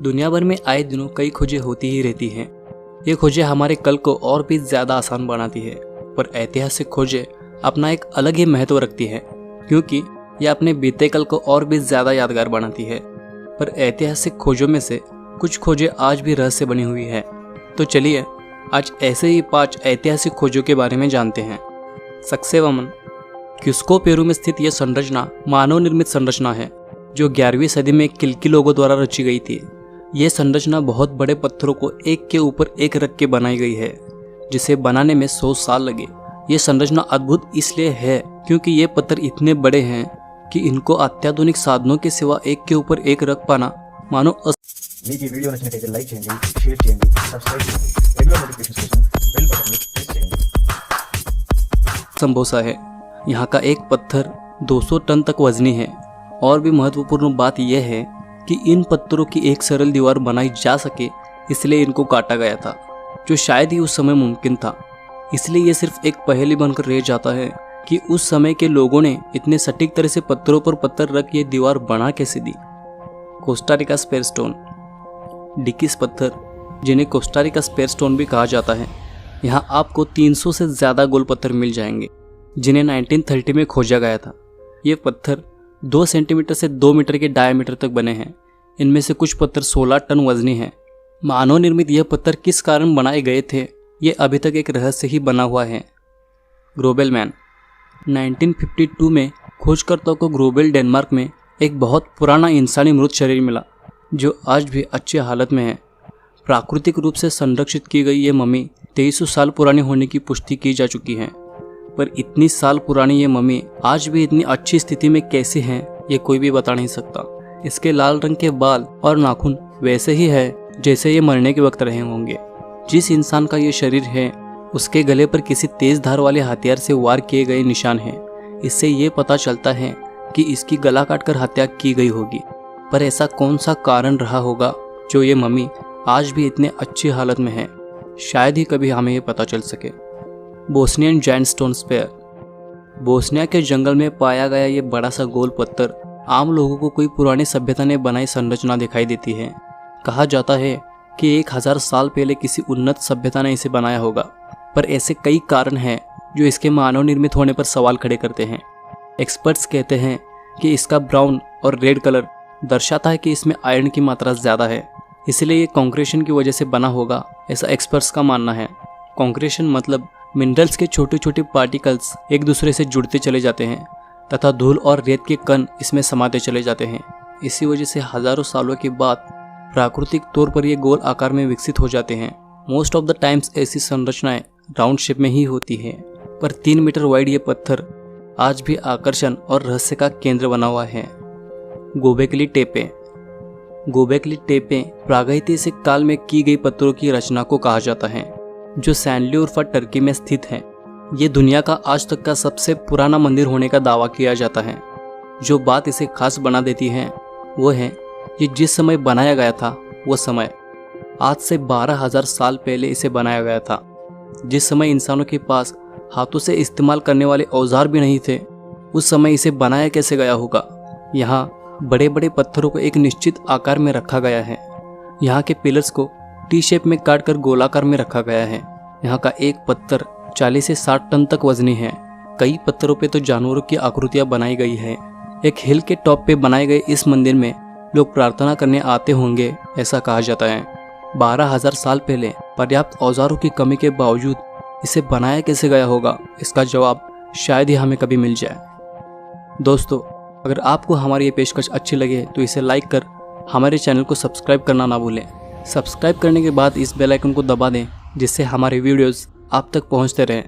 दुनिया भर में आए दिनों कई खोजें होती ही रहती हैं। ये खोजें हमारे कल को और भी ज़्यादा आसान बनाती है, पर ऐतिहासिक खोजें अपना एक अलग ही महत्व रखती है, क्योंकि यह अपने बीते कल को और भी ज़्यादा यादगार बनाती है। पर ऐतिहासिक खोजों में से कुछ खोजें आज भी रहस्य बनी हुई है। तो चलिए आज ऐसे ही 5 ऐतिहासिक खोजों के बारे में जानते हैं। सक्सेवमन। क्यूस्को पेरू में स्थित यह संरचना मानव निर्मित संरचना है, जो 11वीं सदी में किल्की लोगों द्वारा रची गई थी। यह संरचना बहुत बड़े पत्थरों को एक के ऊपर एक रख के बनाई गई है, जिसे बनाने में 100 साल लगे। यह संरचना अद्भुत इसलिए है क्योंकि ये पत्थर इतने बड़े हैं कि इनको अत्याधुनिक साधनों के सिवा एक के ऊपर एक रख पाना मानो మీకు ఈ వీడియో నచ్చినట్లయితే లైక్ చేయండి, షేర్ చేయండి, సబ్స్క్రైబ్ చేయండి, రెగ్యులర్ నోటిఫికేషన్స్ కోసం బెల్ బటన్ ని క్లిక్ చేయండి। संभोसा है। यहाँ का एक पत्थर 200 टन तक वजनी है। और भी महत्वपूर्ण बात यह है कि इन पत्थरों की एक सरल दीवार बनाई जा सके, इसलिए इनको काटा गया था, जो शायद ही उस समय मुमकिन था। इसलिए यह सिर्फ एक पहेली बनकर रह जाता है कि उस समय के लोगों ने इतने सटीक तरह से पत्थरों पर पत्थर रख ये दीवार बना कैसे दी। Costa Rica sphere stone. डिकिस पत्थर, जिन्हें कोस्टारिका स्पेयर स्टोन भी कहा जाता है, यहाँ आपको 300 से ज़्यादा गोल पत्थर मिल जाएंगे, जिन्हें 1930 में खोजा गया था। ये पत्थर 2 सेंटीमीटर से 2 मीटर के डायमीटर तक बने हैं। इनमें से कुछ पत्थर 16 टन वजनी हैं। मानव निर्मित यह पत्थर किस कारण बनाए गए थे, ये अभी तक एक रहस्य ही बना हुआ है। ग्रोबेल मैन। 1952 में खोजकर्ताओं को ग्रोबेल डेनमार्क में एक बहुत पुराना इंसानी मृत शरीर मिला, जो आज भी अच्छी हालत में है। प्राकृतिक रूप से संरक्षित की गई ये मम्मी 2300 साल पुरानी होने की पुष्टि की जा चुकी है, पर इतनी साल पुरानी ये मम्मी आज भी इतनी अच्छी स्थिति में कैसे है, ये कोई भी बता नहीं सकता। इसके लाल रंग के बाल और नाखून वैसे ही है जैसे ये मरने के वक्त रहे होंगे। जिस इंसान का ये शरीर है, उसके गले पर किसी तेज धार वाले हथियार से वार किए गए निशान हैं। इससे ये पता चलता है कि इसकी गला काटकर हत्या की गई होगी। पर ऐसा कौन सा कारण रहा होगा जो ये मम्मी आज भी इतने अच्छी हालत में है, शायद ही कभी हमें ये पता चल सके। Bosnian giant stone sphere. Bosnia के जंगल में पाया गया ये बड़ा सा गोल पत्थर आम लोगों को कोई पुरानी सभ्यता ने बनाई संरचना दिखाई देती है। कहा जाता है कि 1000 साल पहले किसी उन्नत सभ्यता ने इसे बनाया होगा, पर ऐसे कई कारण हैं जो इसके मानव निर्मित होने पर सवाल खड़े करते हैं। एक्सपर्ट्स कहते हैं कि इसका ब्राउन और रेड कलर दर्शाता है कि इसमें आयरन की मात्रा ज़्यादा है, इसलिए ये कॉन्क्रीशन की वजह से बना होगा, ऐसा एक्सपर्ट्स का मानना है। कॉन्क्रीशन मतलब मिनरल्स के छोटे छोटे पार्टिकल्स एक दूसरे से जुड़ते चले जाते हैं तथा धूल और रेत के कण इसमें समाते चले जाते हैं। इसी वजह से हज़ारों सालों के बाद प्राकृतिक तौर पर ये गोल आकार में विकसित हो जाते हैं। मोस्ट ऑफ द टाइम्स ऐसी संरचनाएं राउंड शेप में ही होती हैं, पर 3 मीटर वाइड ये पत्थर आज भी आकर्षण और रहस्य का केंद्र बना हुआ है। गोबेकली टेपें। गोबेकली टेपें प्रागैतिहासिक काल में की गई पत्थरों की रचना को कहा जाता है, जो सैंडलियोर्फा टर्की में स्थित है। ये दुनिया का आज तक का सबसे पुराना मंदिर होने का दावा किया जाता है। जो बात इसे खास बना देती है वो है ये जिस समय बनाया गया था, वो समय आज से 12,000 साल पहले इसे बनाया गया था। जिस समय इंसानों के पास हाथों से इस्तेमाल करने वाले औजार भी नहीं थे, उस समय इसे बनाया कैसे गया होगा। यहाँ बड़े बड़े पत्थरों को एक निश्चित आकार में रखा गया है। यहाँ के पिलर्स को टी शेप में काटकर गोलाकार में रखा गया है। यहाँ का एक पत्थर 40 से 60 टन तक वजनी है। कई पत्थरों पे तो जानवरों की आकृतियाँ बनाई गई है। एक हिल के टॉप पे बनाए गए इस मंदिर में लोग प्रार्थना करने आते होंगे, ऐसा कहा जाता है। 12,000 साल पहले पर्याप्त औजारों की कमी के बावजूद इसे बनाया कैसे गया होगा, इसका जवाब शायद ही हमें कभी मिल जाए। दोस्तों, अगर आपको हमारी ये पेशकश अच्छी लगे तो इसे लाइक कर हमारे चैनल को सब्सक्राइब करना ना भूलें। सब्सक्राइब करने के बाद इस बेल आइकन को दबा दें, जिससे हमारे वीडियोस आप तक पहुंचते रहें।